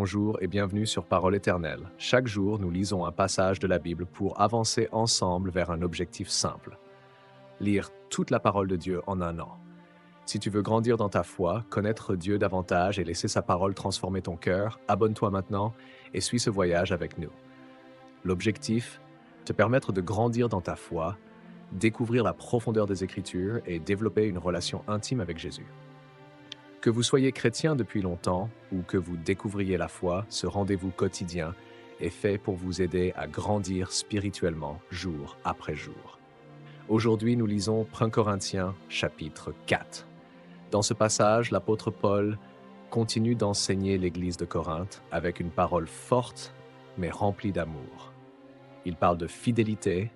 Bonjour et bienvenue sur Parole éternelle. Chaque jour, nous lisons un passage de la Bible pour avancer ensemble vers un objectif simple. Lire toute la parole de Dieu en un an. Si tu veux grandir dans ta foi, connaître Dieu davantage et laisser sa parole transformer ton cœur, abonne-toi maintenant et suis ce voyage avec nous. L'objectif, te permettre de grandir dans ta foi, découvrir la profondeur des Écritures et développer une relation intime avec Jésus. Que vous soyez chrétien depuis longtemps ou que vous découvriez la foi, ce rendez-vous quotidien est fait pour vous aider à grandir spirituellement jour après jour. Aujourd'hui, nous lisons 1 Corinthiens chapitre 4. Dans ce passage, l'apôtre Paul continue d'enseigner l'Église de Corinthe avec une parole forte mais remplie d'amour. Il parle de fidélité,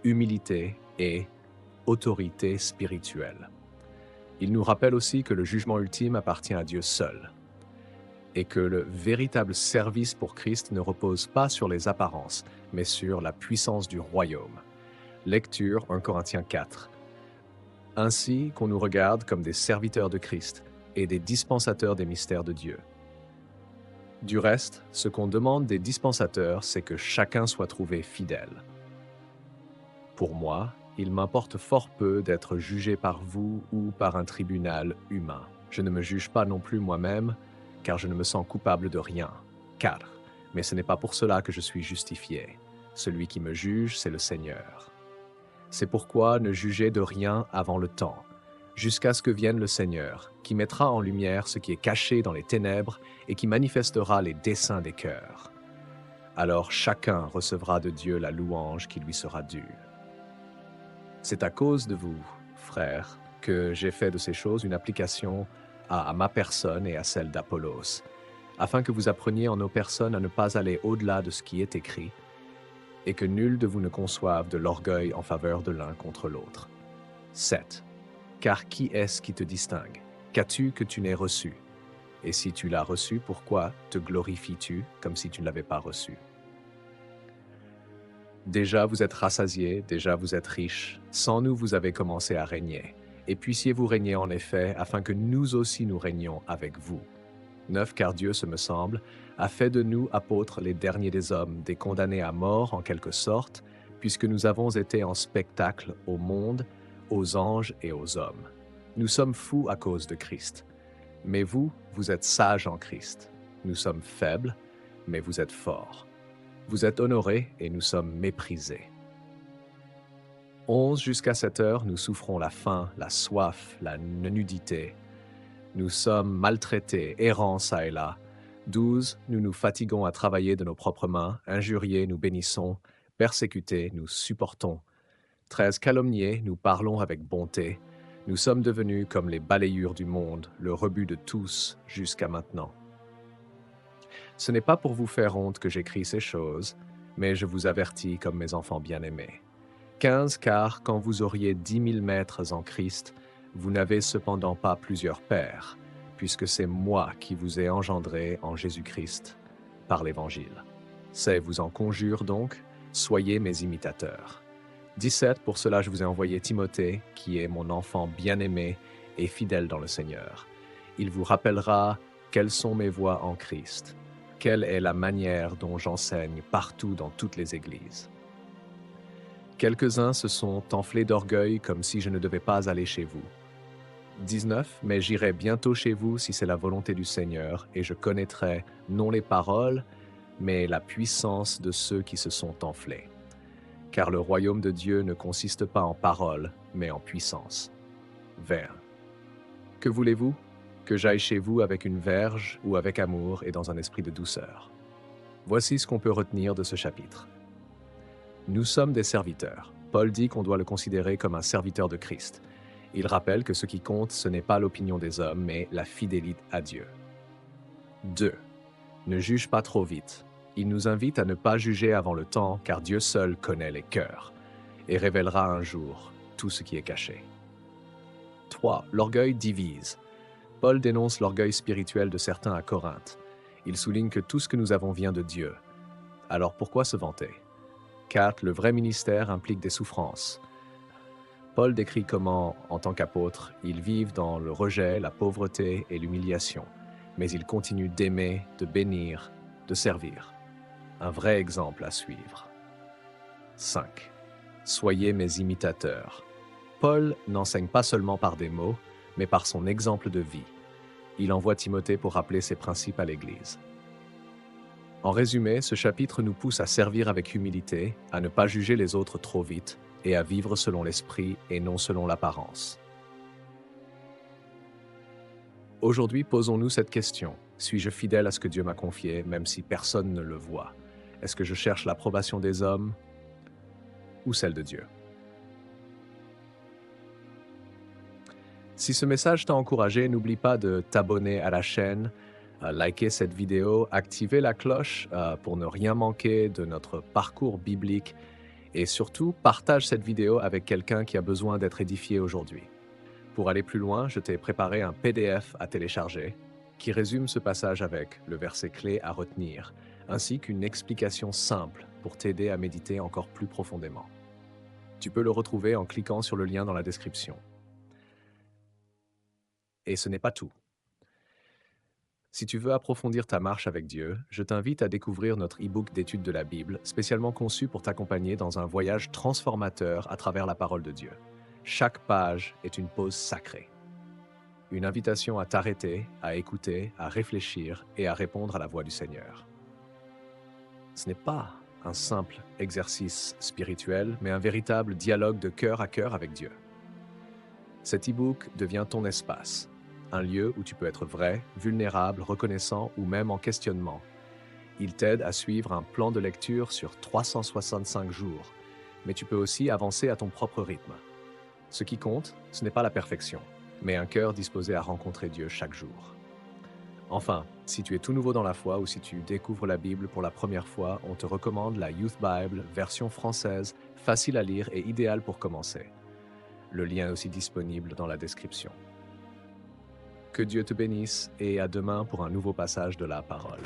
humilité et autorité spirituelle. Il nous rappelle aussi que le jugement ultime appartient à Dieu seul et que le véritable service pour Christ ne repose pas sur les apparences, mais sur la puissance du royaume. Lecture 1 Corinthiens 4. Ainsi qu'on nous regarde comme des serviteurs de Christ et des dispensateurs des mystères de Dieu. Du reste, ce qu'on demande des dispensateurs, c'est que chacun soit trouvé fidèle. Pour moi, il m'importe fort peu d'être jugé par vous ou par un tribunal humain. Je ne me juge pas non plus moi-même, car je ne me sens coupable de rien. Mais ce n'est pas pour cela que je suis justifié. Celui qui me juge, c'est le Seigneur. C'est pourquoi ne jugez de rien avant le temps, jusqu'à ce que vienne le Seigneur, qui mettra en lumière ce qui est caché dans les ténèbres et qui manifestera les desseins des cœurs. Alors chacun recevra de Dieu la louange qui lui sera due. C'est à cause de vous, frères, que j'ai fait de ces choses une application à ma personne et à celle d'Apollos, afin que vous appreniez en nos personnes à ne pas aller au-delà de ce qui est écrit, et que nul de vous ne conçoive de l'orgueil en faveur de l'un contre l'autre. 7. Car qui est-ce qui te distingue? Qu'as-tu que tu n'aies reçu? Et si tu l'as reçu, pourquoi te glorifies-tu comme si tu ne l'avais pas reçu? Déjà vous êtes rassasiés, déjà vous êtes riches. Sans nous, vous avez commencé à régner. Et puissiez-vous régner en effet, afin que nous aussi nous régnions avec vous. 9. Car Dieu, ce me semble, a fait de nous apôtres les derniers des hommes, des condamnés à mort en quelque sorte, puisque nous avons été en spectacle au monde, aux anges et aux hommes. Nous sommes fous à cause de Christ. Mais vous, vous êtes sages en Christ. Nous sommes faibles, mais vous êtes forts. Vous êtes honorés et nous sommes méprisés. 11 jusqu'à 7 heures, nous souffrons la faim, la soif, la nudité. Nous sommes maltraités, errants çà et là. 12, nous nous fatiguons à travailler de nos propres mains. Injuriés, nous bénissons. Persécutés, nous supportons. 13, calomniés, nous parlons avec bonté. Nous sommes devenus comme les balayures du monde, le rebut de tous jusqu'à maintenant. Ce n'est pas pour vous faire honte que j'écris ces choses, mais je vous avertis comme mes enfants bien-aimés. 15, car quand vous auriez 10 000 maîtres en Christ, vous n'avez cependant pas plusieurs pères, puisque c'est moi qui vous ai engendré en Jésus-Christ par l'Évangile. C'est, vous en conjure donc, soyez mes imitateurs. 17, pour cela je vous ai envoyé Timothée, qui est mon enfant bien-aimé et fidèle dans le Seigneur. Il vous rappellera quelles sont mes voies en Christ. Quelle est la manière dont j'enseigne partout dans toutes les églises. Quelques-uns se sont enflés d'orgueil comme si je ne devais pas aller chez vous. 19. Mais j'irai bientôt chez vous si c'est la volonté du Seigneur, et je connaîtrai non les paroles, mais la puissance de ceux qui se sont enflés. Car le royaume de Dieu ne consiste pas en paroles, mais en puissance. 20. Que voulez-vous? Que j'aille chez vous avec une verge ou avec amour et dans un esprit de douceur. Voici ce qu'on peut retenir de ce chapitre. Nous sommes des serviteurs. Paul dit qu'on doit le considérer comme un serviteur de Christ. Il rappelle que ce qui compte, ce n'est pas l'opinion des hommes, mais la fidélité à Dieu. 2. Ne juge pas trop vite. Il nous invite à ne pas juger avant le temps, car Dieu seul connaît les cœurs et révélera un jour tout ce qui est caché. 3. L'orgueil divise. Paul dénonce l'orgueil spirituel de certains à Corinthe. Il souligne que tout ce que nous avons vient de Dieu. Alors pourquoi se vanter? 4. Le vrai ministère implique des souffrances. Paul décrit comment, en tant qu'apôtre, ils vivent dans le rejet, la pauvreté et l'humiliation. mais il continue d'aimer, de bénir, de servir. Un vrai exemple à suivre. 5. Soyez mes imitateurs. Paul n'enseigne pas seulement par des mots, mais par son exemple de vie. Il envoie Timothée pour rappeler ses principes à l'Église. En résumé, ce chapitre nous pousse à servir avec humilité, à ne pas juger les autres trop vite et à vivre selon l'esprit et non selon l'apparence. Aujourd'hui, posons-nous cette question. Suis-je fidèle à ce que Dieu m'a confié, même si personne ne le voit? Est-ce que je cherche l'approbation des hommes ou celle de Dieu? Si ce message t'a encouragé, n'oublie pas de t'abonner à la chaîne, liker cette vidéo, activer la cloche pour ne rien manquer de notre parcours biblique et surtout, partage cette vidéo avec quelqu'un qui a besoin d'être édifié aujourd'hui. Pour aller plus loin, je t'ai préparé un PDF à télécharger qui résume ce passage avec le verset clé à retenir, ainsi qu'une explication simple pour t'aider à méditer encore plus profondément. Tu peux le retrouver en cliquant sur le lien dans la description. Et ce n'est pas tout. Si tu veux approfondir ta marche avec Dieu, je t'invite à découvrir notre e-book d'études de la Bible, spécialement conçu pour t'accompagner dans un voyage transformateur à travers la parole de Dieu. Chaque page est une pause sacrée. Une invitation à t'arrêter, à écouter, à réfléchir et à répondre à la voix du Seigneur. Ce n'est pas un simple exercice spirituel, mais un véritable dialogue de cœur à cœur avec Dieu. Cet e-book devient ton espace, un lieu où tu peux être vrai, vulnérable, reconnaissant ou même en questionnement. Il t'aide à suivre un plan de lecture sur 365 jours, mais tu peux aussi avancer à ton propre rythme. Ce qui compte, ce n'est pas la perfection, mais un cœur disposé à rencontrer Dieu chaque jour. Enfin, si tu es tout nouveau dans la foi ou si tu découvres la Bible pour la première fois, on te recommande la Youth Bible, version française, facile à lire et idéale pour commencer. Le lien est aussi disponible dans la description. Que Dieu te bénisse et à demain pour un nouveau passage de la parole.